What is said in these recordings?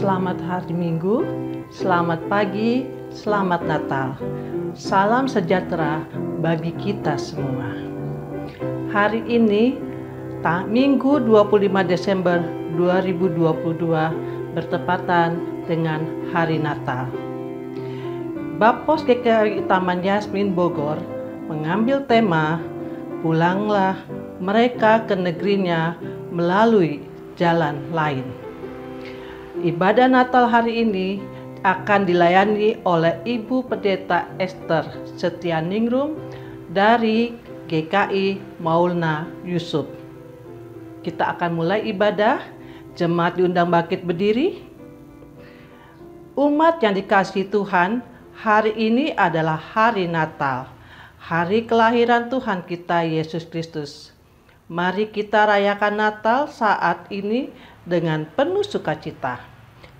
Selamat hari Minggu, selamat pagi, selamat Natal. Salam sejahtera bagi kita semua. Hari ini, Minggu 25 Desember 2022 bertepatan dengan Hari Natal. Bapos GKI Taman Yasmin Bogor mengambil tema "Pulanglah mereka ke negerinya melalui jalan lain". Ibadah Natal hari ini akan dilayani oleh Ibu Pendeta Esther Setianingrum dari GKI Maulna Yusuf. Kita akan mulai ibadah. Jemaat diundang bangkit berdiri. Umat yang dikasihi Tuhan, hari ini adalah hari Natal, hari kelahiran Tuhan kita Yesus Kristus. Mari kita rayakan Natal saat ini dengan penuh sukacita.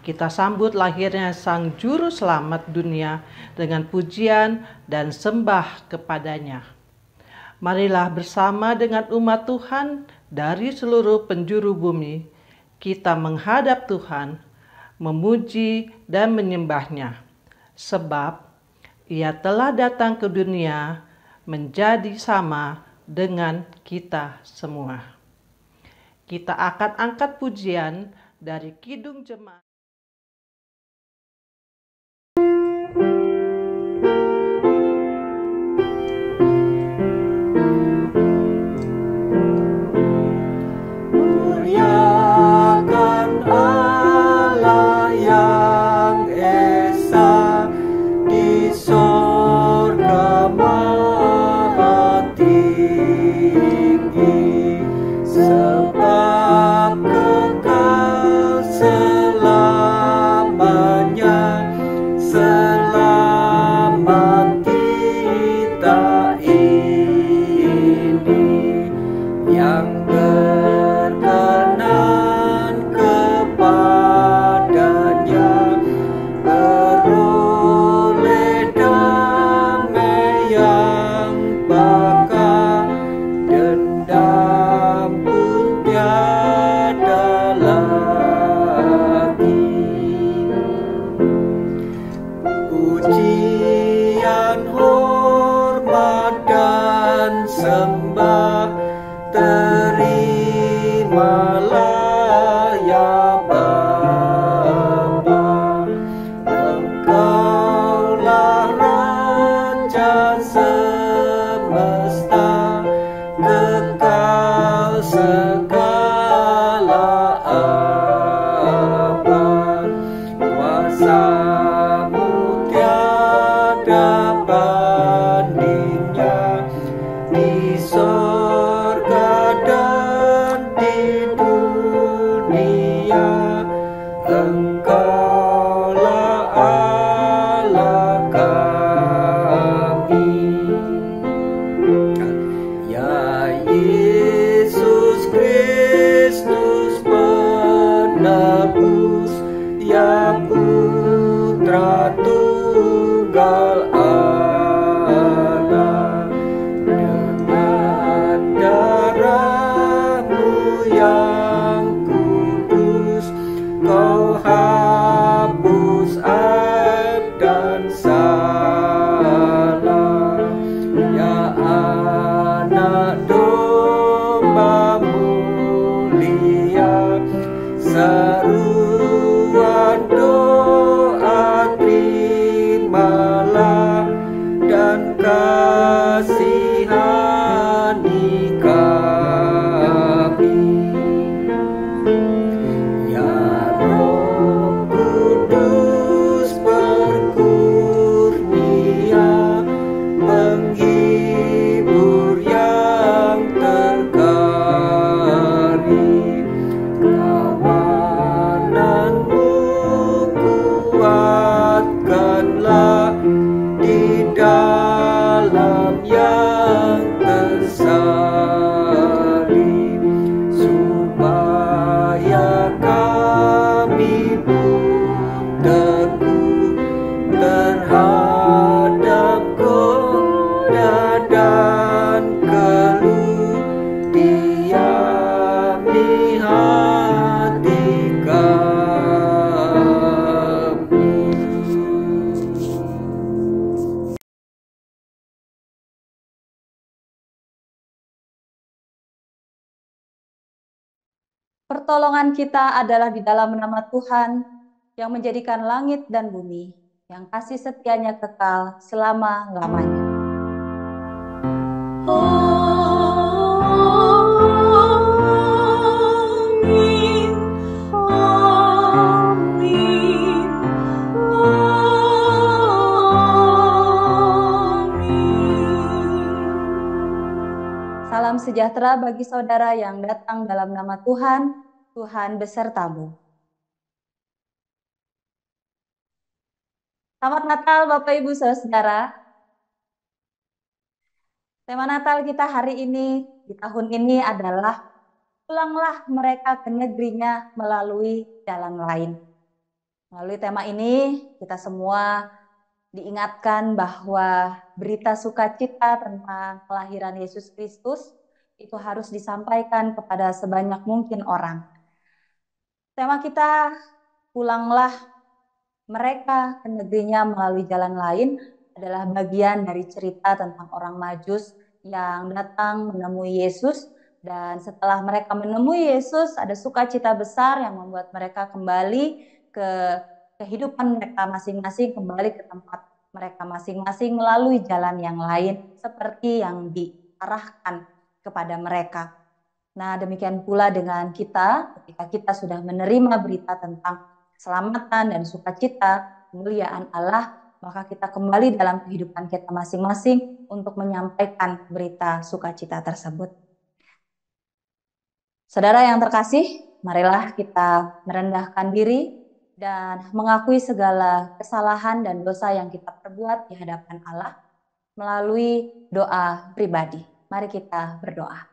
Kita sambut lahirnya Sang Juru Selamat dunia dengan pujian dan sembah kepadanya. Marilah bersama dengan umat Tuhan dari seluruh penjuru bumi, kita menghadap Tuhan, memuji dan menyembahnya. Sebab Ia telah datang ke dunia menjadi sama dengan kita semua. Kita akan angkat pujian dari Kidung Jemaat. Kau Pertolongan kita adalah di dalam nama Tuhan yang menjadikan langit dan bumi, yang kasih setianya kekal selama-lamanya. Amin. Amin. Salam sejahtera bagi saudara yang datang dalam nama Tuhan. Tuhan besertamu. Selamat Natal Bapak Ibu Saudara. Tema Natal kita hari ini, di tahun ini adalah pulanglah mereka ke negerinya melalui jalan lain. Melalui tema ini, kita semua diingatkan bahwa berita sukacita tentang kelahiran Yesus Kristus itu harus disampaikan kepada sebanyak mungkin orang. Tema kita, pulanglah mereka ke negerinya melalui jalan lain, adalah bagian dari cerita tentang orang Majus yang datang menemui Yesus, dan setelah mereka menemui Yesus, ada sukacita besar yang membuat mereka kembali ke kehidupan mereka masing-masing, kembali ke tempat mereka masing-masing melalui jalan yang lain seperti yang diarahkan kepada mereka. Nah, demikian pula dengan kita, ketika kita sudah menerima berita tentang keselamatan dan sukacita, kemuliaan Allah, maka kita kembali dalam kehidupan kita masing-masing untuk menyampaikan berita sukacita tersebut. Saudara yang terkasih, marilah kita merendahkan diri dan mengakui segala kesalahan dan dosa yang kita perbuat di hadapan Allah melalui doa pribadi. Mari kita berdoa.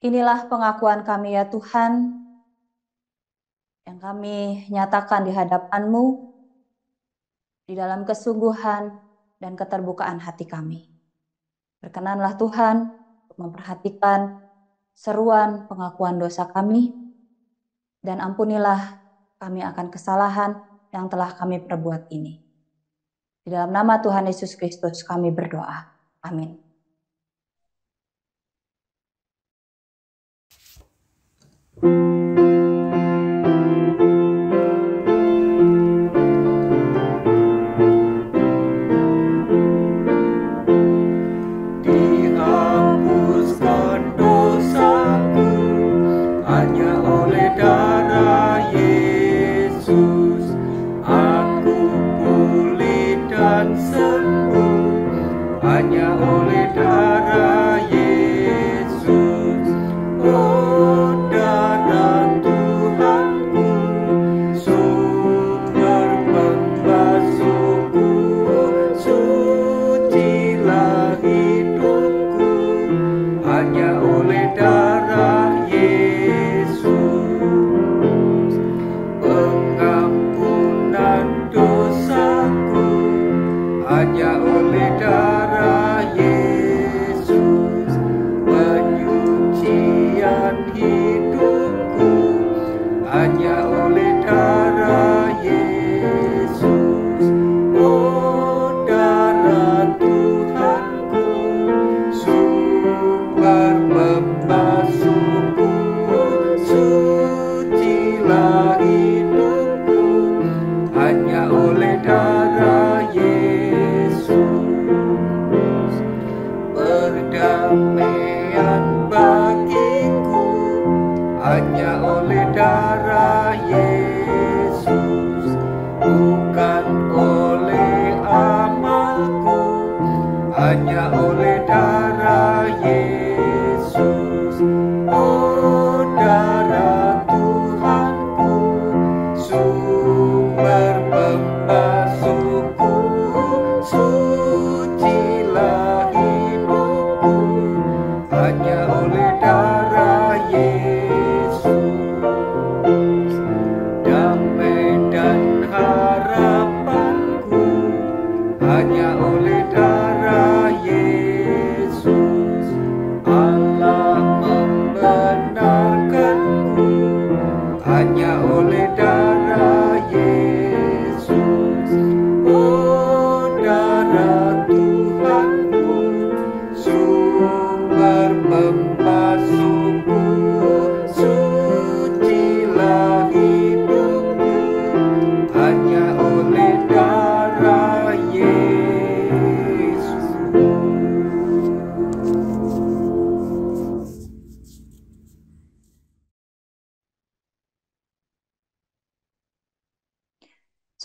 Inilah pengakuan kami ya Tuhan, yang kami nyatakan di hadapan-Mu di dalam kesungguhan dan keterbukaan hati kami. Berkenanlah Tuhan untuk memperhatikan seruan pengakuan dosa kami, dan ampunilah kami akan kesalahan yang telah kami perbuat ini. Di dalam nama Tuhan Yesus Kristus kami berdoa. Amin.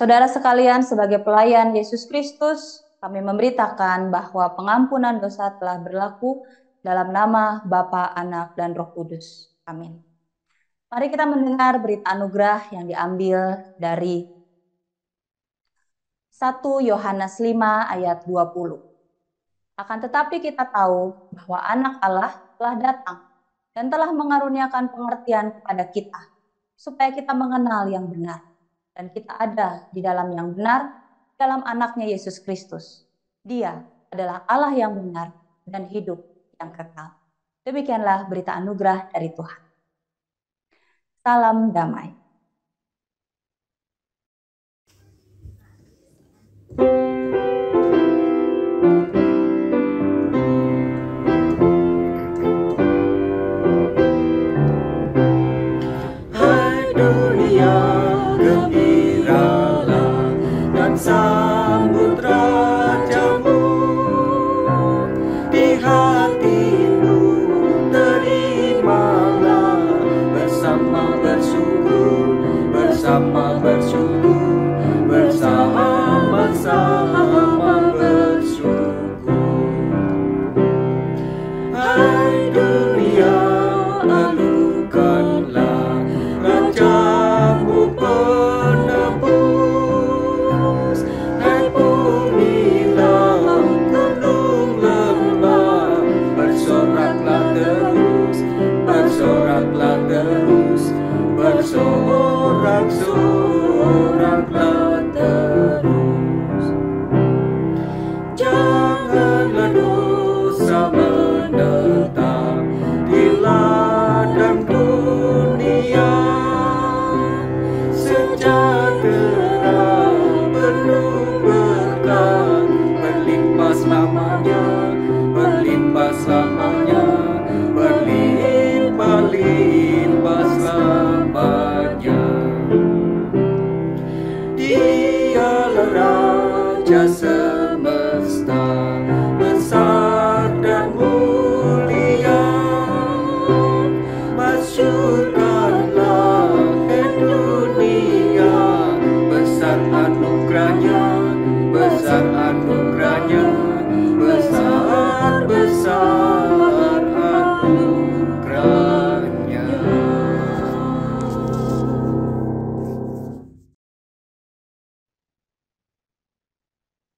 Saudara sekalian, sebagai pelayan Yesus Kristus, kami memberitakan bahwa pengampunan dosa telah berlaku dalam nama Bapa, Anak, dan Roh Kudus. Amin. Mari kita mendengar berita anugerah yang diambil dari 1 Yohanes 5 ayat 20. Akan tetapi kita tahu bahwa Anak Allah telah datang dan telah mengaruniakan pengertian kepada kita, supaya kita mengenal yang benar. Dan kita ada di dalam yang benar, dalam Anaknya Yesus Kristus. Dia adalah Allah yang benar dan hidup yang kekal. Demikianlah berita anugerah dari Tuhan. Salam damai. Hai dunia, gembiralah dan sambut Rajamu. Di hatimu terimalah bersama bersyukur, bersama-sama bersyukur. Hai dunia, alukanlah Rajamu penebus. Hai bumilah gunung lembah, bersoraklah terus, bersorak-soraklah terus. Janganlah dosa menetap di ladang dunia. Sejahtera penuh berkah, berlimpah selamanya, berlimpah-limpah selamanya. Dialah Raja semesta, besar dan mulia. Masyurkanlah ke dunia, besar anugerahnya, besar anugerahnya.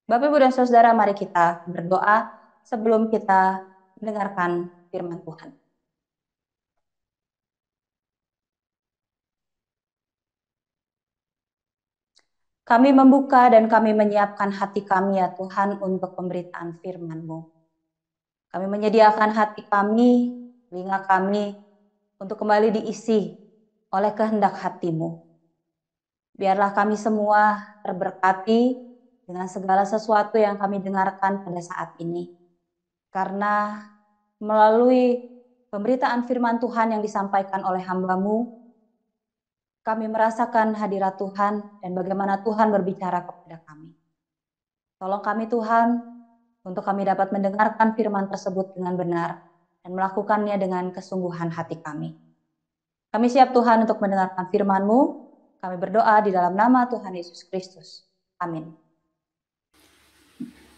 Bapak, Ibu, dan Saudara, mari kita berdoa sebelum kita mendengarkan firman Tuhan. Kami membuka dan kami menyiapkan hati kami ya Tuhan untuk pemberitaan firman-Mu. Kami menyediakan hati kami, telinga kami untuk kembali diisi oleh kehendak hati-Mu. Biarlah kami semua terberkati dengan segala sesuatu yang kami dengarkan pada saat ini. Karena melalui pemberitaan firman Tuhan yang disampaikan oleh hamba-Mu, kami merasakan hadirat Tuhan dan bagaimana Tuhan berbicara kepada kami. Tolong kami Tuhan, untuk kami dapat mendengarkan firman tersebut dengan benar dan melakukannya dengan kesungguhan hati kami. Kami siap Tuhan untuk mendengarkan firman-Mu. Kami berdoa di dalam nama Tuhan Yesus Kristus. Amin.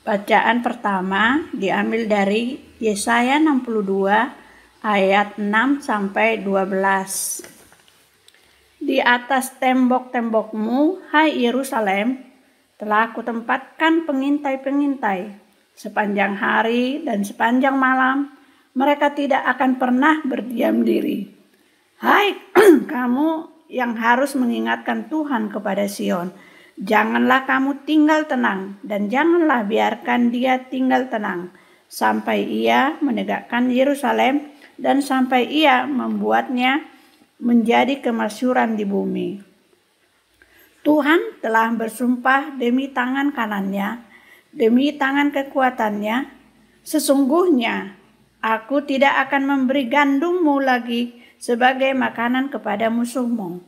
Bacaan pertama diambil dari Yesaya 62 ayat 6-12. Di atas tembok-tembokmu, hai Yerusalem, telah kutempatkan pengintai-pengintai. Sepanjang hari dan sepanjang malam, mereka tidak akan pernah berdiam diri. Hai kamu yang harus mengingatkan Tuhan kepada Sion, janganlah kamu tinggal tenang dan janganlah biarkan dia tinggal tenang, sampai ia menegakkan Yerusalem dan sampai ia membuatnya menjadi kemasyhuran di bumi. Tuhan telah bersumpah demi tangan kanannya, demi tangan kekuatannya, sesungguhnya aku tidak akan memberi gandummu lagi sebagai makanan kepada musuhmu.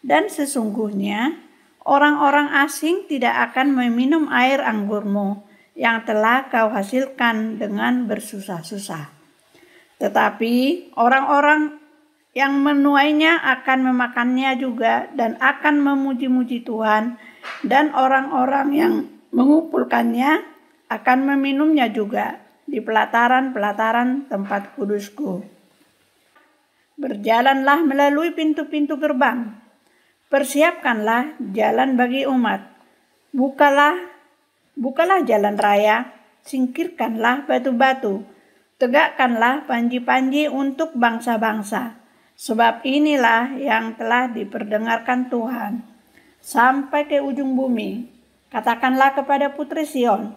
Dan sesungguhnya orang-orang asing tidak akan meminum air anggurmu yang telah kau hasilkan dengan bersusah-susah. Tetapi orang-orang yang menuainya akan memakannya juga dan akan memuji-muji Tuhan dan orang-orang yang mengumpulkannya akan meminumnya juga di pelataran-pelataran tempat kudusku. Berjalanlah melalui pintu-pintu gerbang. Persiapkanlah jalan bagi umat. Bukalah jalan raya, singkirkanlah batu-batu. Tegakkanlah panji-panji untuk bangsa-bangsa. Sebab inilah yang telah diperdengarkan Tuhan sampai ke ujung bumi. Katakanlah kepada putri Sion,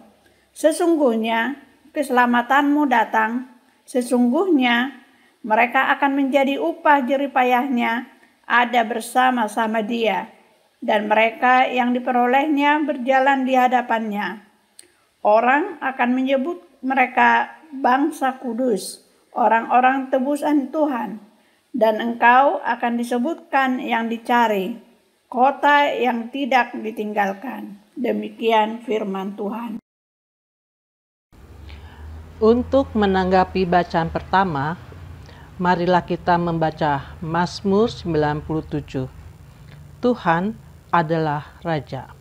sesungguhnya keselamatanmu datang, sesungguhnya mereka akan menjadi upah jeripayahnya ada bersama-sama dia, dan mereka yang diperolehnya berjalan di hadapannya. Orang akan menyebut mereka bangsa kudus, orang-orang tebusan Tuhan, dan engkau akan disebutkan yang dicari, kota yang tidak ditinggalkan. Demikian firman Tuhan. Untuk menanggapi bacaan pertama, marilah kita membaca Mazmur 97. Tuhan adalah Raja.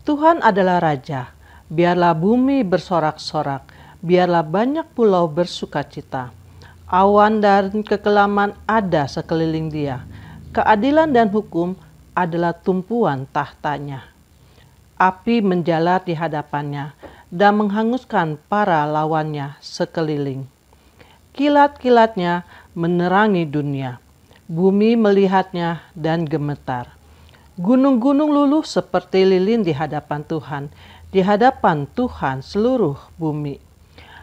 Tuhan adalah Raja. Biarlah bumi bersorak-sorak, biarlah banyak pulau bersukacita. Awan dan kekelaman ada sekeliling dia. Keadilan dan hukum adalah tumpuan tahtanya. Api menjalar di hadapannya dan menghanguskan para lawannya sekeliling. Kilat-kilatnya menerangi dunia. Bumi melihatnya dan gemetar. Gunung-gunung luluh seperti lilin di hadapan Tuhan, di hadapan Tuhan seluruh bumi.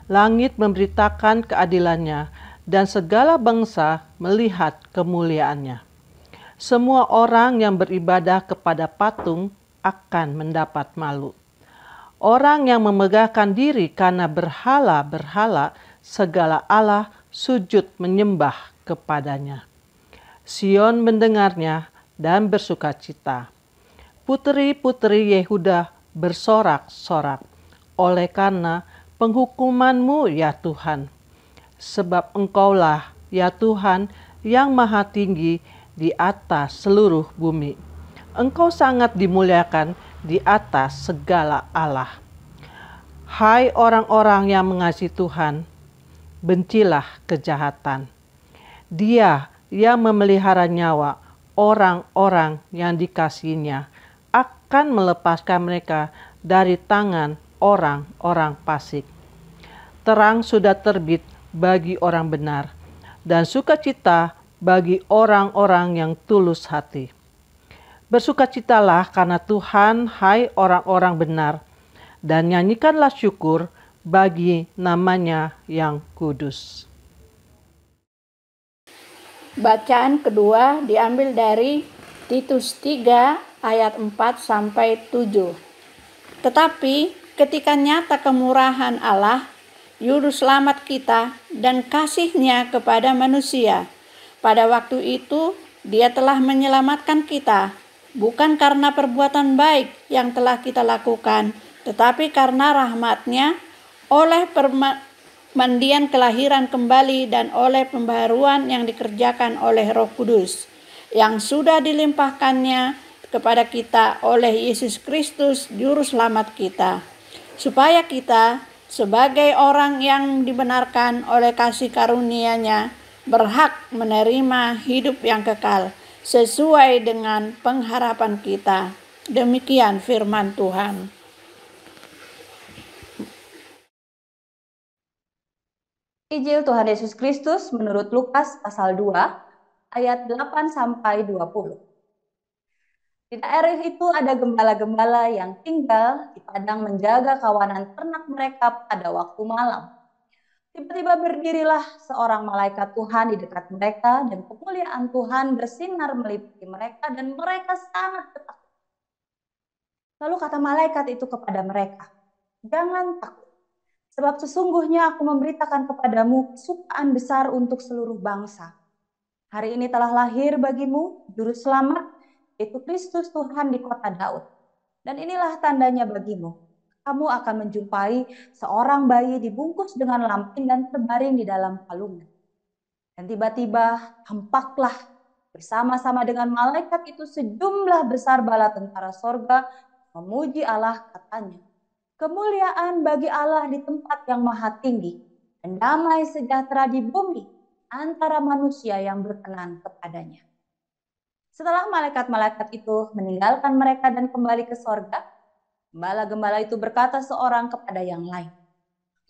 Langit memberitakan keadilannya, dan segala bangsa melihat kemuliaannya. Semua orang yang beribadah kepada patung akan mendapat malu. Orang yang memegahkan diri karena berhala-berhala, segala Allah sujud menyembah kepadanya. Sion mendengarnya dan bersukacita. Putri-putri Yehuda bersorak-sorak oleh karena penghukuman-Mu ya Tuhan. Sebab Engkaulah ya Tuhan yang maha tinggi di atas seluruh bumi. Engkau sangat dimuliakan di atas segala Allah. Hai orang-orang yang mengasihi Tuhan, bencilah kejahatan. Dia yang memelihara nyawa orang-orang yang dikasihinya akan melepaskan mereka dari tangan orang-orang fasik. Terang sudah terbit bagi orang benar, dan sukacita bagi orang-orang yang tulus hati. Bersukacitalah karena Tuhan, hai orang-orang benar, dan nyanyikanlah syukur bagi namanya yang kudus. Bacaan kedua diambil dari Titus 3 ayat 4-7. Tetapi ketika nyata kemurahan Allah, juru selamat kita dan kasih-Nya kepada manusia, pada waktu itu Dia telah menyelamatkan kita, bukan karena perbuatan baik yang telah kita lakukan, tetapi karena rahmat-Nya, oleh permandian kelahiran kembali dan oleh pembaharuan yang dikerjakan oleh Roh Kudus, yang sudah dilimpahkannya kepada kita oleh Yesus Kristus, Juru Selamat kita, supaya kita sebagai orang yang dibenarkan oleh kasih karunia-Nya berhak menerima hidup yang kekal sesuai dengan pengharapan kita. Demikian firman Tuhan. Injil Tuhan Yesus Kristus menurut Lukas pasal 2 ayat 8-20. Di daerah itu ada gembala-gembala yang tinggal di padang menjaga kawanan ternak mereka pada waktu malam. Tiba-tiba berdirilah seorang malaikat Tuhan di dekat mereka, dan kemuliaan Tuhan bersinar meliputi mereka, dan mereka sangat ketakutan. Lalu kata malaikat itu kepada mereka, "Jangan takut, sebab sesungguhnya aku memberitakan kepadamu kesukaan besar untuk seluruh bangsa. Hari ini telah lahir bagimu Juru Selamat, yaitu Kristus Tuhan di kota Daud. Dan inilah tandanya bagimu. Kamu akan menjumpai seorang bayi dibungkus dengan lampin dan terbaring di dalam palungan." Dan tiba-tiba tampaklah bersama-sama dengan malaikat itu sejumlah besar bala tentara sorga memuji Allah, katanya, kemuliaan bagi Allah di tempat yang maha tinggi, dan damai sejahtera di bumi antara manusia yang berkenan kepadanya. Setelah malaikat-malaikat itu meninggalkan mereka dan kembali ke sorga, gembala-gembala itu berkata seorang kepada yang lain,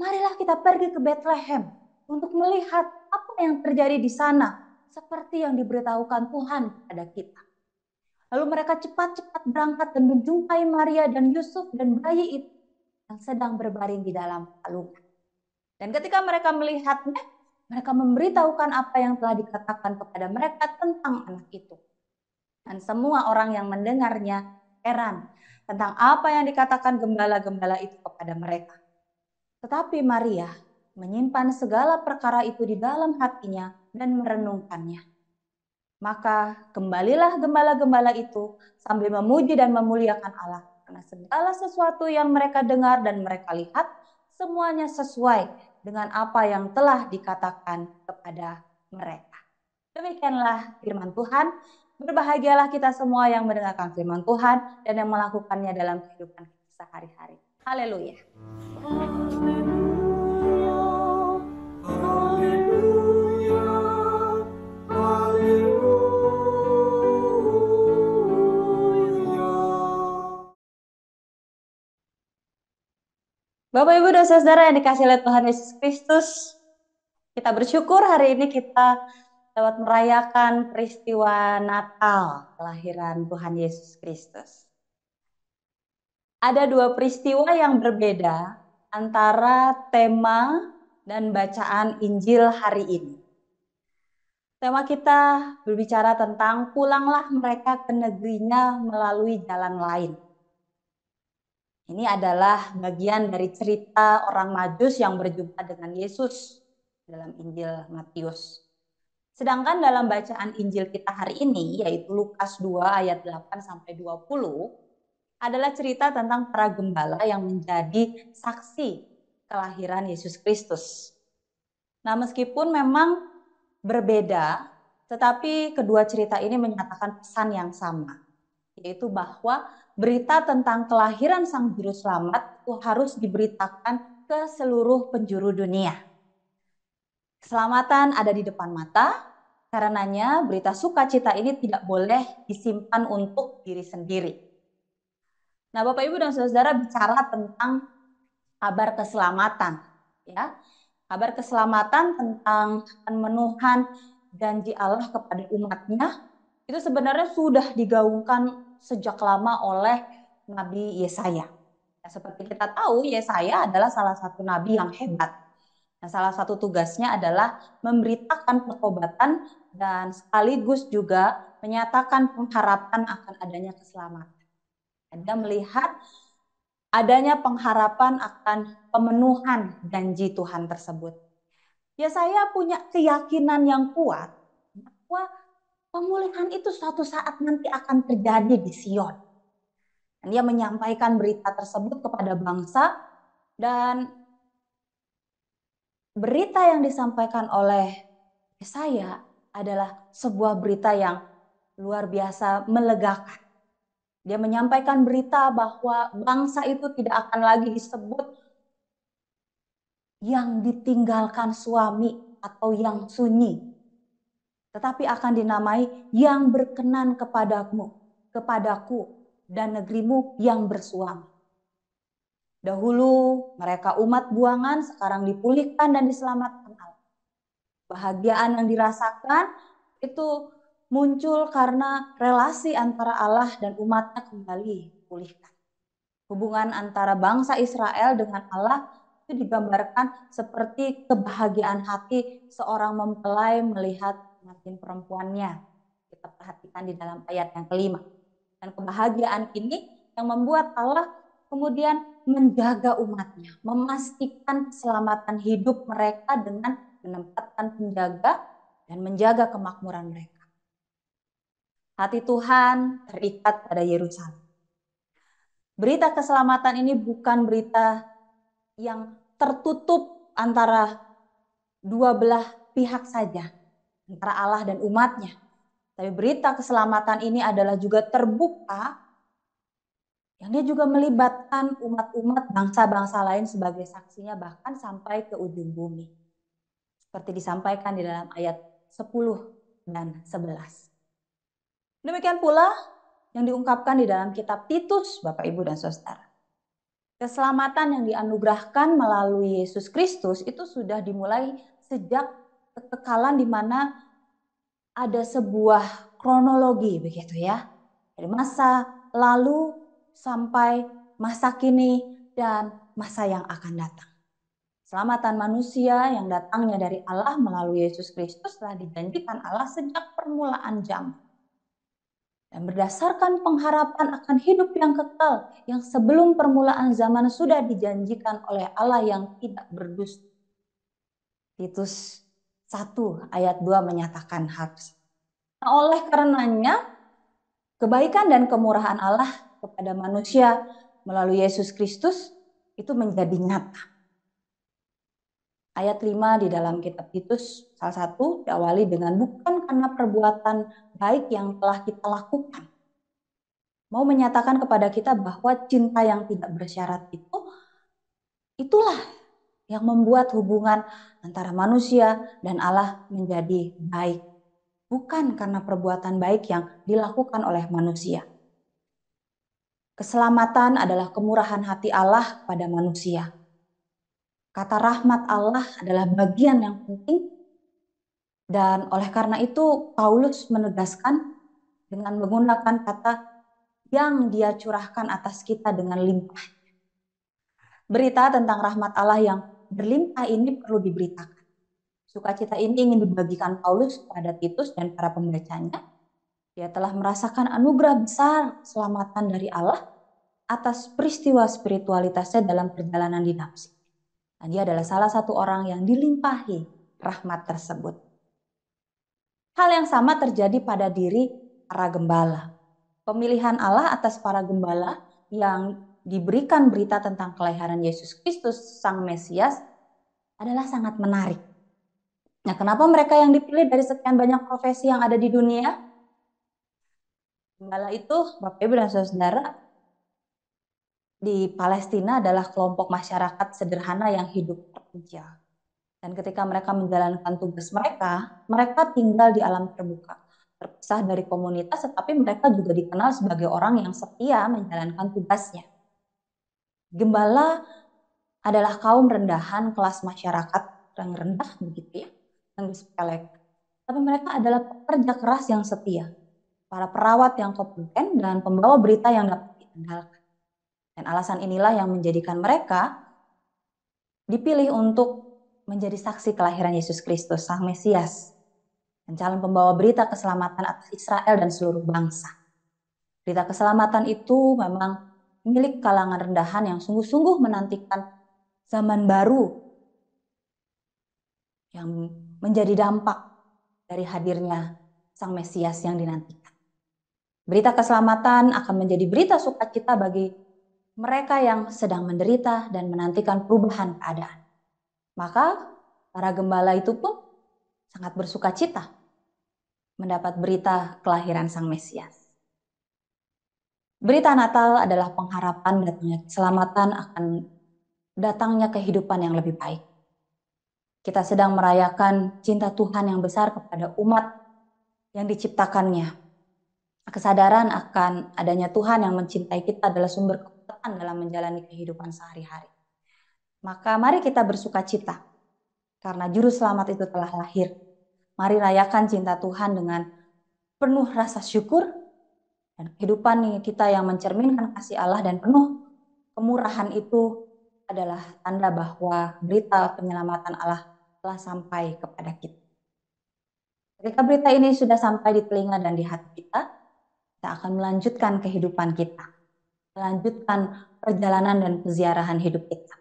marilah kita pergi ke Bethlehem untuk melihat apa yang terjadi di sana, seperti yang diberitahukan Tuhan kepada kita. Lalu mereka cepat-cepat berangkat dan menjumpai Maria dan Yusuf dan bayi itu yang sedang berbaring di dalam palungan. Dan ketika mereka melihatnya, mereka memberitahukan apa yang telah dikatakan kepada mereka tentang anak itu. Dan semua orang yang mendengarnya heran tentang apa yang dikatakan gembala-gembala itu kepada mereka. Tetapi Maria menyimpan segala perkara itu di dalam hatinya dan merenungkannya. Maka kembalilah gembala-gembala itu sambil memuji dan memuliakan Allah, karena segala sesuatu yang mereka dengar dan mereka lihat, semuanya sesuai dengan apa yang telah dikatakan kepada mereka. Demikianlah firman Tuhan. Berbahagialah kita semua yang mendengarkan firman Tuhan dan yang melakukannya dalam kehidupan kita sehari-hari. Haleluya. Bapak, Ibu, dan Saudara yang dikasihi oleh Tuhan Yesus Kristus, kita bersyukur hari ini kita dapat merayakan peristiwa Natal, kelahiran Tuhan Yesus Kristus. Ada dua peristiwa yang berbeda antara tema dan bacaan Injil hari ini. Tema kita berbicara tentang pulanglah mereka ke negerinya melalui jalan lain. Ini adalah bagian dari cerita orang Majus yang berjumpa dengan Yesus dalam Injil Matius. Sedangkan dalam bacaan Injil kita hari ini, yaitu Lukas 2 ayat 8-20, adalah cerita tentang para gembala yang menjadi saksi kelahiran Yesus Kristus. Nah, meskipun memang berbeda, tetapi kedua cerita ini menyatakan pesan yang sama, yaitu bahwa berita tentang kelahiran Sang Juru Selamat itu harus diberitakan ke seluruh penjuru dunia. Keselamatan ada di depan mata, karenanya berita sukacita ini tidak boleh disimpan untuk diri sendiri. Nah, Bapak, Ibu, dan Saudara bicara tentang kabar keselamatan, ya. Kabar keselamatan tentang pemenuhan janji Allah kepada umatnya itu sebenarnya sudah digaungkan sejak lama oleh Nabi Yesaya. Nah, seperti kita tahu, Yesaya adalah salah satu nabi yang hebat. Nah, salah satu tugasnya adalah memberitakan pertobatan dan sekaligus juga menyatakan pengharapan akan adanya keselamatan. Dia melihat adanya pengharapan akan pemenuhan janji Tuhan tersebut. Yesaya punya keyakinan yang kuat bahwa pemulihan itu suatu saat nanti akan terjadi di Sion. Dan dia menyampaikan berita tersebut kepada bangsa, dan berita yang disampaikan oleh Yesaya adalah sebuah berita yang luar biasa melegakan. Dia menyampaikan berita bahwa bangsa itu tidak akan lagi disebut yang ditinggalkan suami atau yang sunyi, tetapi akan dinamai yang berkenan kepadaku, dan negerimu yang bersuami. Dahulu mereka umat buangan, sekarang dipulihkan dan diselamatkan Allah. Bahagiaan yang dirasakan itu muncul karena relasi antara Allah dan umatnya kembali dipulihkan. Hubungan antara bangsa Israel dengan Allah itu digambarkan seperti kebahagiaan hati seorang mempelai melihat pengantin perempuannya. Kita perhatikan di dalam ayat yang kelima. Dan kebahagiaan ini yang membuat Allah kemudian menjaga umatnya, memastikan keselamatan hidup mereka dengan menempatkan penjaga dan menjaga kemakmuran mereka. Hati Tuhan terikat pada Yerusalem. Berita keselamatan ini bukan berita yang tertutup antara dua belah pihak saja, antara Allah dan umatnya. Tapi berita keselamatan ini adalah juga terbuka, yang dia juga melibatkan umat-umat bangsa-bangsa lain sebagai saksinya bahkan sampai ke ujung bumi. Seperti disampaikan di dalam ayat 10 dan 11. Demikian pula yang diungkapkan di dalam kitab Titus, Bapak, Ibu, dan Saudara. Keselamatan yang dianugerahkan melalui Yesus Kristus itu sudah dimulai sejak kekekalan di mana ada sebuah kronologi begitu ya. Dari masa lalu sampai masa kini dan masa yang akan datang. Keselamatan manusia yang datangnya dari Allah melalui Yesus Kristus telah dijanjikan Allah sejak permulaan zaman. Dan berdasarkan pengharapan akan hidup yang kekal yang sebelum permulaan zaman sudah dijanjikan oleh Allah yang tidak berdusta. Titus 1 ayat 2 menyatakan harus. Nah, oleh karenanya kebaikan dan kemurahan Allah kepada manusia melalui Yesus Kristus itu menjadi nyata. Ayat 5 di dalam kitab Titus salah satu diawali dengan bukan karena perbuatan baik yang telah kita lakukan. Mau menyatakan kepada kita bahwa cinta yang tidak bersyarat itulah yang membuat hubungan antara manusia dan Allah menjadi baik. Bukan karena perbuatan baik yang dilakukan oleh manusia. Keselamatan adalah kemurahan hati Allah kepada manusia. Kata rahmat Allah adalah bagian yang penting. Dan oleh karena itu Paulus menegaskan dengan menggunakan kata yang dia curahkan atas kita dengan limpah. Berita tentang rahmat Allah yang berlimpah ini perlu diberitakan. Sukacita ini ingin dibagikan Paulus kepada Titus dan para pembacanya. Dia telah merasakan anugerah besar keselamatan dari Allah atas peristiwa spiritualitasnya dalam perjalanan di Damsyik. Dan dia adalah salah satu orang yang dilimpahi rahmat tersebut. Hal yang sama terjadi pada diri para gembala. Pemilihan Allah atas para gembala yang diberikan berita tentang kelahiran Yesus Kristus, Sang Mesias, adalah sangat menarik. Nah, kenapa mereka yang dipilih dari sekian banyak profesi yang ada di dunia? Gembala itu, Bapak, Ibu, dan Saudara, di Palestina adalah kelompok masyarakat sederhana yang hidup terpencil. Dan ketika mereka menjalankan tugas mereka, mereka tinggal di alam terbuka, terpisah dari komunitas, tetapi mereka juga dikenal sebagai orang yang setia menjalankan tugasnya. Gembala adalah kaum rendahan kelas masyarakat yang rendah begitu ya, yang disepelekan. Tapi mereka adalah pekerja keras yang setia, para perawat yang kompeten dan pembawa berita yang dapat diandalkan. Dan alasan inilah yang menjadikan mereka dipilih untuk menjadi saksi kelahiran Yesus Kristus, Sang Mesias, dan calon pembawa berita keselamatan atas Israel dan seluruh bangsa. Berita keselamatan itu memang milik kalangan rendahan yang sungguh-sungguh menantikan zaman baru yang menjadi dampak dari hadirnya Sang Mesias yang dinantikan. Berita keselamatan akan menjadi berita sukacita bagi mereka yang sedang menderita dan menantikan perubahan keadaan. Maka para gembala itu pun sangat bersukacita mendapat berita kelahiran Sang Mesias. Berita Natal adalah pengharapan datangnya keselamatan akan datangnya kehidupan yang lebih baik. Kita sedang merayakan cinta Tuhan yang besar kepada umat yang diciptakannya. Kesadaran akan adanya Tuhan yang mencintai kita adalah sumber kekuatan dalam menjalani kehidupan sehari-hari. Maka mari kita bersukacita karena Juru Selamat itu telah lahir. Mari rayakan cinta Tuhan dengan penuh rasa syukur dan kehidupan kita yang mencerminkan kasih Allah dan penuh kemurahan itu adalah tanda bahwa berita penyelamatan Allah telah sampai kepada kita. Ketika berita ini sudah sampai di telinga dan di hati kita akan melanjutkan kehidupan kita, melanjutkan perjalanan dan peziarahan hidup kita.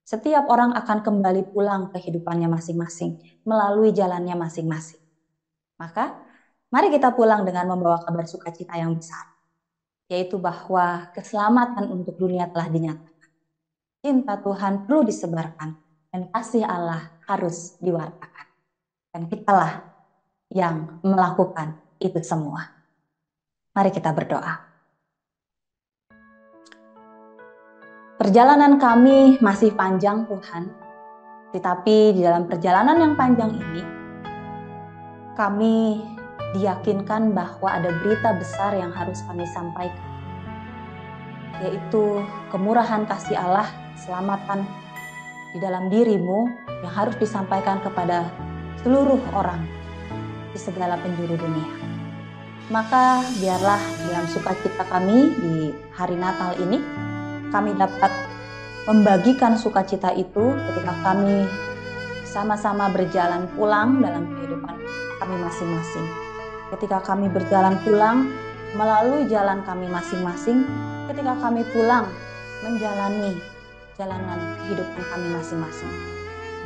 Setiap orang akan kembali pulang ke kehidupannya masing-masing, melalui jalannya masing-masing. Maka, mari kita pulang dengan membawa kabar sukacita yang besar, yaitu bahwa keselamatan untuk dunia telah dinyatakan. Cinta Tuhan perlu disebarkan, dan kasih Allah harus diwartakan. Dan kitalah yang melakukan itu semua. Mari kita berdoa. Perjalanan kami masih panjang Tuhan, tetapi di dalam perjalanan yang panjang ini, kami diyakinkan bahwa ada berita besar yang harus kami sampaikan, yaitu kemurahan kasih Allah, keselamatan di dalam dirimu yang harus disampaikan kepada seluruh orang di segala penjuru dunia. Maka biarlah dalam sukacita kami di hari Natal ini, kami dapat membagikan sukacita itu ketika kami sama-sama berjalan pulang dalam kehidupan kami masing-masing. Ketika kami berjalan pulang melalui jalan kami masing-masing, ketika kami pulang menjalani jalanan kehidupan kami masing-masing.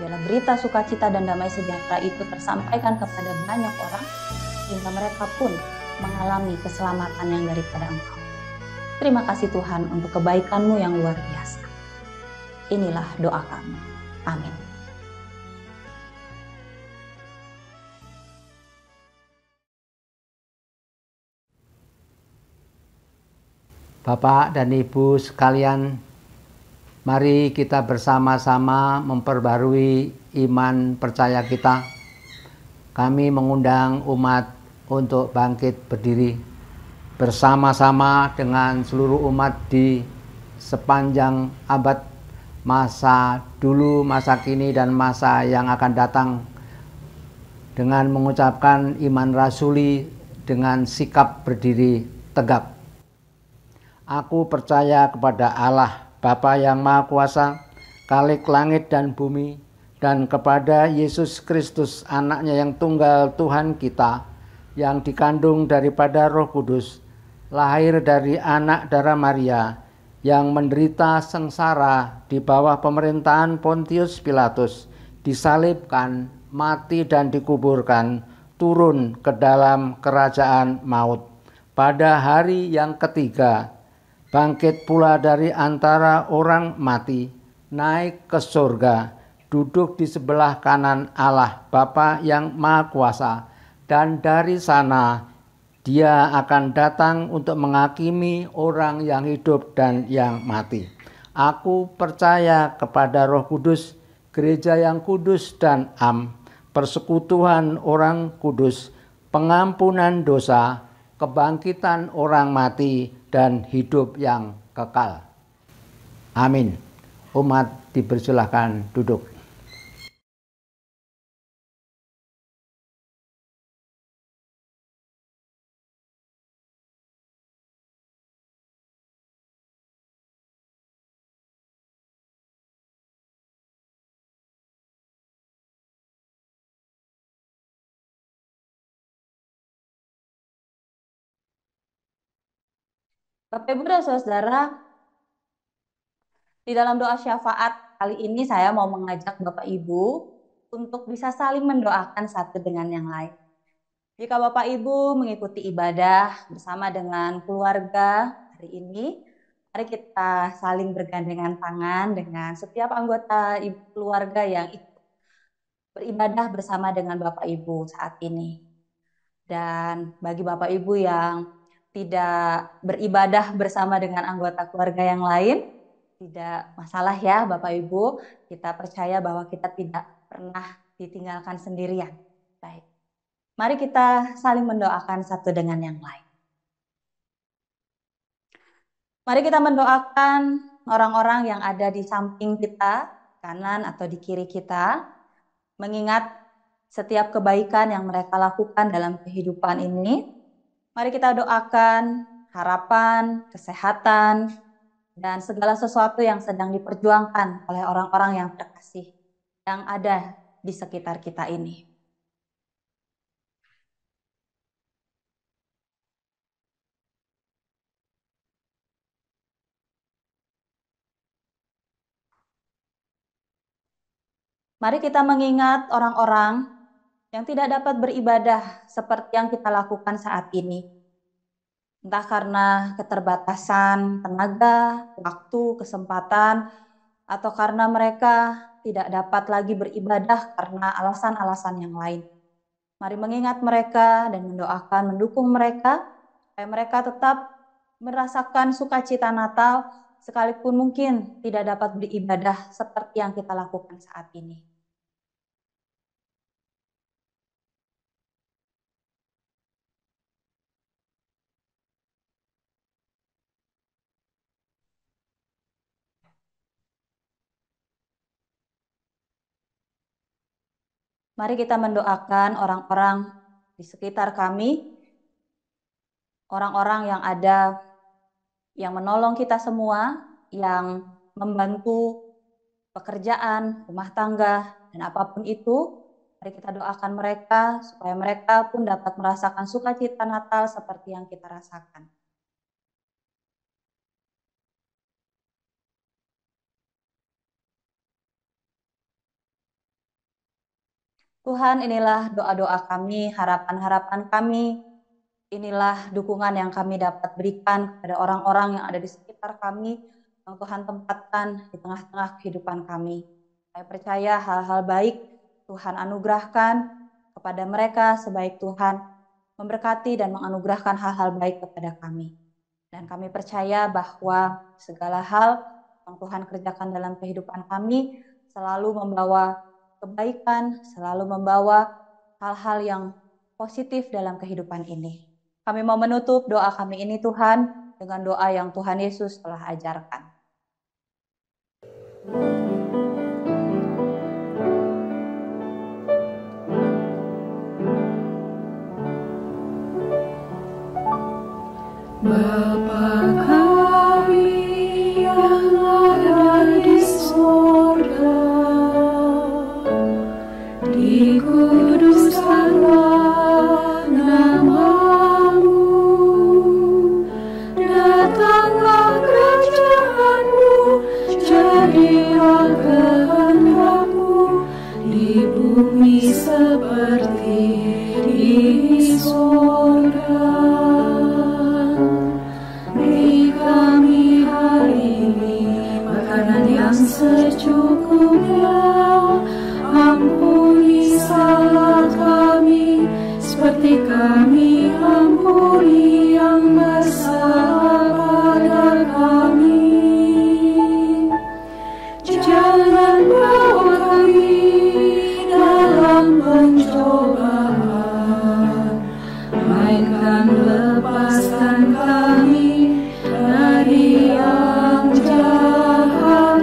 Biarlah berita sukacita dan damai sejahtera itu tersampaikan kepada banyak orang, sehingga mereka pun mengalami keselamatan yang daripada Engkau. Terima kasih Tuhan untuk kebaikan-Mu yang luar biasa. Inilah doa kami. Amin. Bapak dan Ibu sekalian, mari kita bersama-sama memperbarui iman percaya kita. Kami mengundang umat untuk bangkit berdiri bersama-sama dengan seluruh umat di sepanjang abad, masa dulu, masa kini, dan masa yang akan datang, dengan mengucapkan iman rasuli dengan sikap berdiri tegak. Aku percaya kepada Allah, Bapa yang Maha Kuasa, Khalik langit dan bumi, dan kepada Yesus Kristus, anaknya yang tunggal Tuhan kita, yang dikandung daripada Roh Kudus, lahir dari anak darah Maria, yang menderita sengsara di bawah pemerintahan Pontius Pilatus, disalibkan, mati dan dikuburkan, turun ke dalam kerajaan maut. Pada hari yang ketiga, bangkit pula dari antara orang mati, naik ke surga, duduk di sebelah kanan Allah Bapa yang Maha Kuasa, dan dari sana Dia akan datang untuk menghakimi orang yang hidup dan yang mati. Aku percaya kepada Roh Kudus, gereja yang kudus dan am, persekutuan orang kudus, pengampunan dosa, kebangkitan orang mati, dan hidup yang kekal. Amin. Umat dipersilahkan duduk. Bapak Ibu dan Saudara, di dalam doa syafaat kali ini saya mau mengajak Bapak Ibu untuk bisa saling mendoakan satu dengan yang lain. Jika Bapak Ibu mengikuti ibadah bersama dengan keluarga hari ini, mari kita saling bergandengan tangan dengan setiap anggota keluarga yang ikut beribadah bersama dengan Bapak Ibu saat ini. Dan bagi Bapak Ibu yang tidak beribadah bersama dengan anggota keluarga yang lain, tidak masalah ya Bapak Ibu, kita percaya bahwa kita tidak pernah ditinggalkan sendirian. Baik, mari kita saling mendoakan satu dengan yang lain. Mari kita mendoakan orang-orang yang ada di samping kita, kanan atau di kiri kita, mengingat setiap kebaikan yang mereka lakukan dalam kehidupan ini. Mari kita doakan harapan, kesehatan, dan segala sesuatu yang sedang diperjuangkan oleh orang-orang yang terkasih yang ada di sekitar kita ini. Mari kita mengingat orang-orang yang tidak dapat beribadah seperti yang kita lakukan saat ini. Entah karena keterbatasan tenaga, waktu, kesempatan, atau karena mereka tidak dapat lagi beribadah karena alasan-alasan yang lain. Mari mengingat mereka dan mendoakan, mendukung mereka, supaya mereka tetap merasakan sukacita Natal, sekalipun mungkin tidak dapat beribadah seperti yang kita lakukan saat ini. Mari kita mendoakan orang-orang di sekitar kami, orang-orang yang ada, yang menolong kita semua, yang membantu pekerjaan, rumah tangga, dan apapun itu. Mari kita doakan mereka supaya mereka pun dapat merasakan sukacita Natal seperti yang kita rasakan. Tuhan, inilah doa-doa kami, harapan-harapan kami. Inilah dukungan yang kami dapat berikan kepada orang-orang yang ada di sekitar kami, yang Tuhan tempatkan di tengah-tengah kehidupan kami. Saya percaya hal-hal baik Tuhan anugerahkan kepada mereka, sebaik Tuhan memberkati dan menganugerahkan hal-hal baik kepada kami. Dan kami percaya bahwa segala hal yang Tuhan kerjakan dalam kehidupan kami selalu membawa kebaikan, selalu membawa hal-hal yang positif dalam kehidupan ini. Kami mau menutup doa kami ini Tuhan dengan doa yang Tuhan Yesus telah ajarkan. Bapa kami yang ada di surga, dikuduskanlah nama-Mu, datanglah kerajaan-Mu, jadilah kehendak-Mu di bumi seperti di surga. Secukupnya, ampuni salah kami, seperti kami ampuni yang bersalah pada kami. Jangan bawa kami dalam pencobaan, melainkan lepaskan kami dari yang jahat.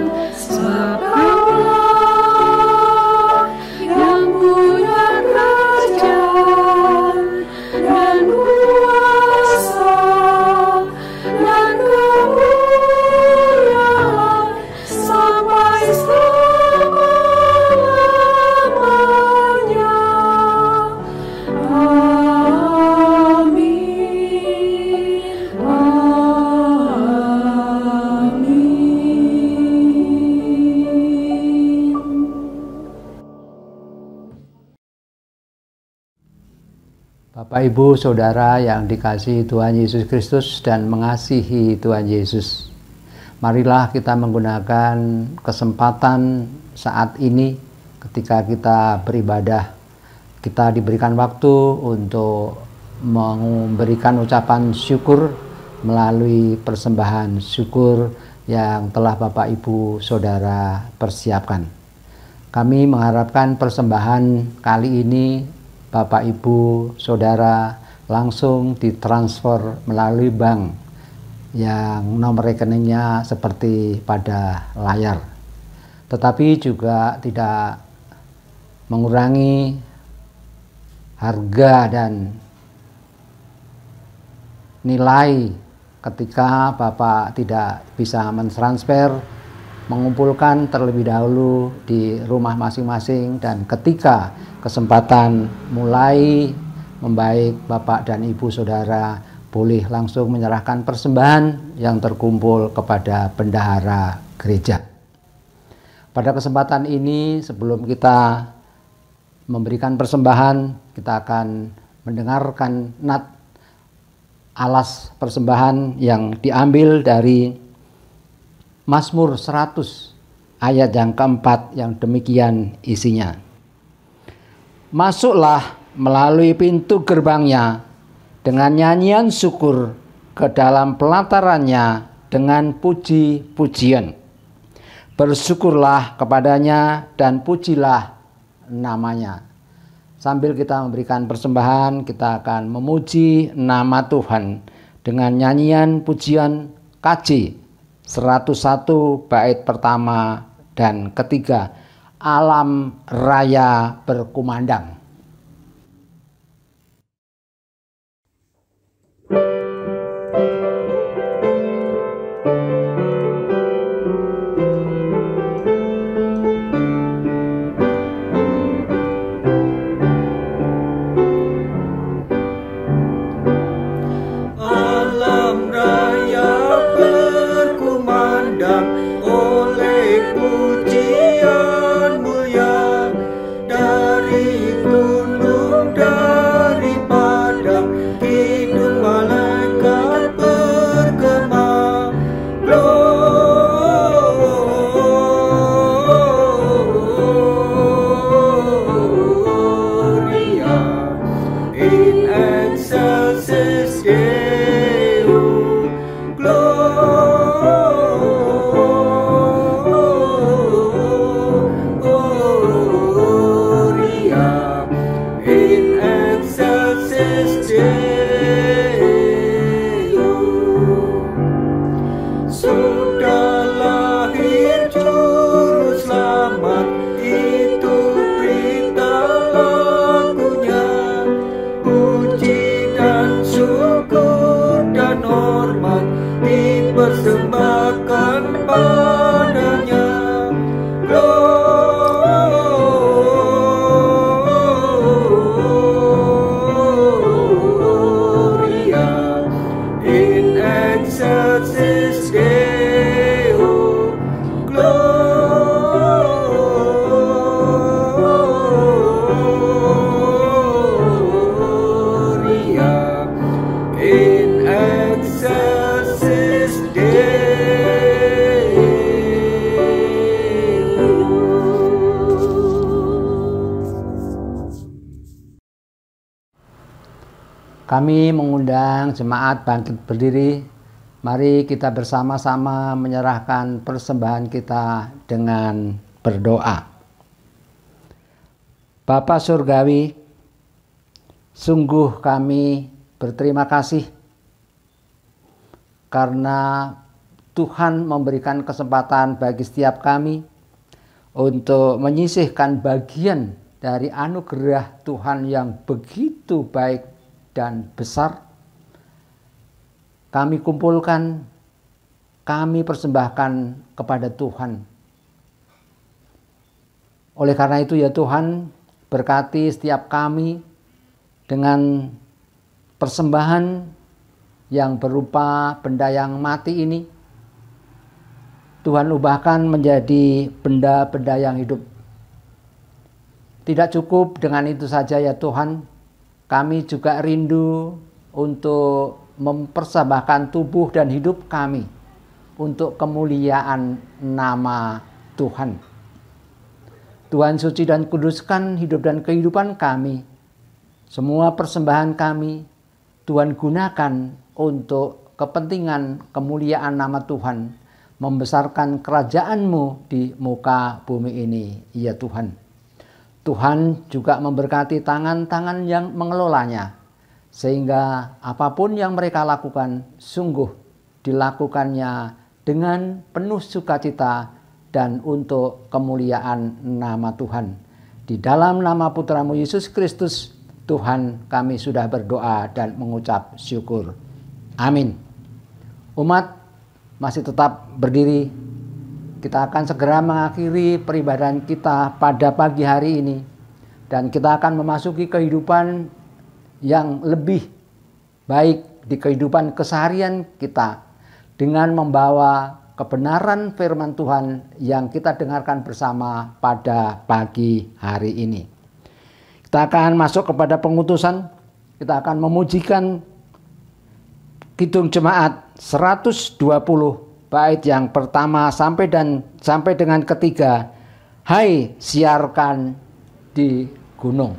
Bapak, Ibu, Saudara yang dikasihi Tuhan Yesus Kristus dan mengasihi Tuhan Yesus, marilah kita menggunakan kesempatan saat ini ketika kita beribadah. Kita diberikan waktu untuk memberikan ucapan syukur melalui persembahan syukur yang telah Bapak, Ibu, Saudara persiapkan. Kami mengharapkan persembahan kali ini Bapak, Ibu, Saudara langsung ditransfer melalui bank yang nomor rekeningnya seperti pada layar. Tetapi juga tidak mengurangi harga dan nilai ketika Bapak tidak bisa mentransfer, mengumpulkan terlebih dahulu di rumah masing-masing, dan ketika kesempatan mulai membaik, Bapak dan Ibu Saudara boleh langsung menyerahkan persembahan yang terkumpul kepada bendahara gereja. Pada kesempatan ini, sebelum kita memberikan persembahan, kita akan mendengarkan nat alas persembahan yang diambil dari Mazmur 100 ayat yang keempat yang demikian isinya. Masuklah melalui pintu gerbangnya dengan nyanyian syukur, ke dalam pelatarannya dengan puji-pujian. Bersyukurlah kepadanya dan pujilah namanya. Sambil kita memberikan persembahan, kita akan memuji nama Tuhan dengan nyanyian pujian KJ 101 bait pertama dan ketiga, Alam Raya Berkumandang. Kami mengundang jemaat bangkit berdiri. Mari kita bersama-sama menyerahkan persembahan kita dengan berdoa. Bapa Surgawi, sungguh kami berterima kasih karena Tuhan memberikan kesempatan bagi setiap kami untuk menyisihkan bagian dari anugerah Tuhan yang begitu baik dan besar. Kami kumpulkan, kami persembahkan kepada Tuhan. Oleh karena itu ya Tuhan, berkati setiap kami dengan persembahan yang berupa benda yang mati ini. Tuhan ubahkan menjadi benda-benda yang hidup. Tidak cukup dengan itu saja ya Tuhan, kami juga rindu untuk mempersembahkan tubuh dan hidup kami untuk kemuliaan nama Tuhan. Tuhan suci dan kuduskan hidup dan kehidupan kami. Semua persembahan kami Tuhan gunakan untuk kepentingan kemuliaan nama Tuhan, membesarkan kerajaan-Mu di muka bumi ini, ya Tuhan. Tuhan juga memberkati tangan-tangan yang mengelolanya, sehingga apapun yang mereka lakukan sungguh dilakukannya dengan penuh sukacita dan untuk kemuliaan nama Tuhan. Di dalam nama Putra-Mu Yesus Kristus, Tuhan, kami sudah berdoa dan mengucap syukur. Amin. Umat masih tetap berdiri. Kita akan segera mengakhiri peribadahan kita pada pagi hari ini. Dan kita akan memasuki kehidupan yang lebih baik di kehidupan keseharian kita. Dengan membawa kebenaran firman Tuhan yang kita dengarkan bersama pada pagi hari ini. Kita akan masuk kepada pengutusan. Kita akan memujikan Kidung Jemaat 120. Bait yang pertama sampai dengan ketiga, Hai siarkan di gunung.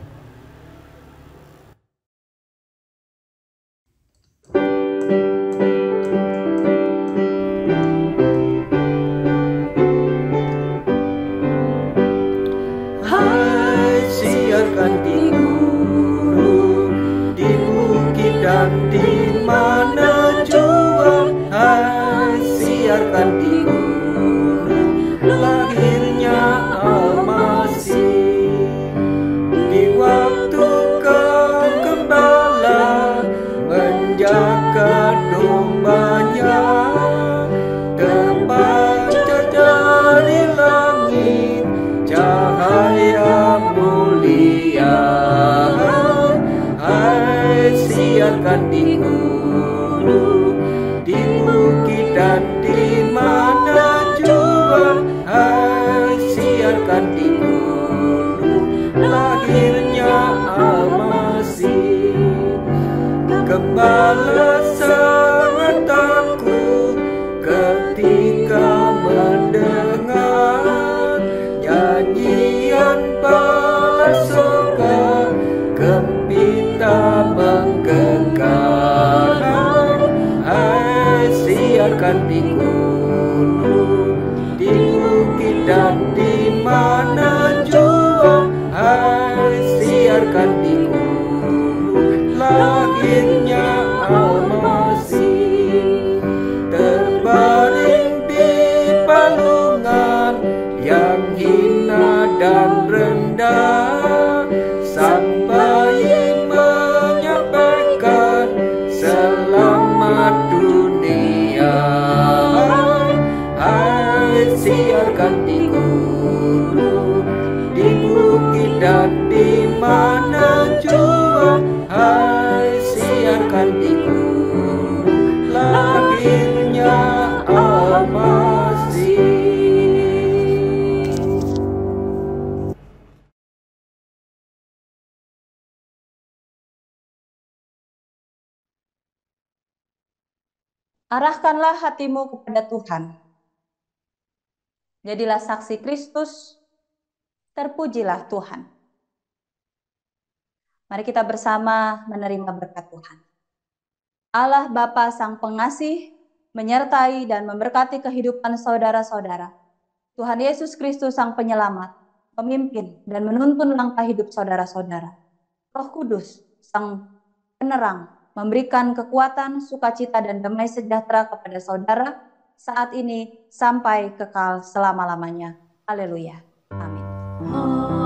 siarkan di gunung, di bukit dan di mana jua. Hai, siarkan di gunung lahirnya Al-Masih. Gembala sangat takut ketika mendengar nyanyian bala sorga, gembira menggenggar. Hai, siarkan di gunung, di bukit dan di mana jua. Hai, siarkan di gunung lahirnya Al-Masih. Terbaring di palungan yang hina dan rendah, sang bayi menyampaikan selamat dunia. Hai, siarkan di gunung, di bukit dan di mana jua. Hai, siarkan di gunung lahirnya Al-Masih. Arahkanlah hatimu kepada Tuhan. Jadilah saksi Kristus, terpujilah Tuhan. Mari kita bersama menerima berkat Tuhan. Allah Bapa Sang Pengasih, menyertai dan memberkati kehidupan saudara-saudara. Tuhan Yesus Kristus Sang Penyelamat, memimpin dan menuntun langkah hidup saudara-saudara. Roh Kudus, Sang Penerang, memberikan kekuatan, sukacita, dan damai sejahtera kepada saudara saat ini sampai kekal selama-lamanya. Haleluya. Amin.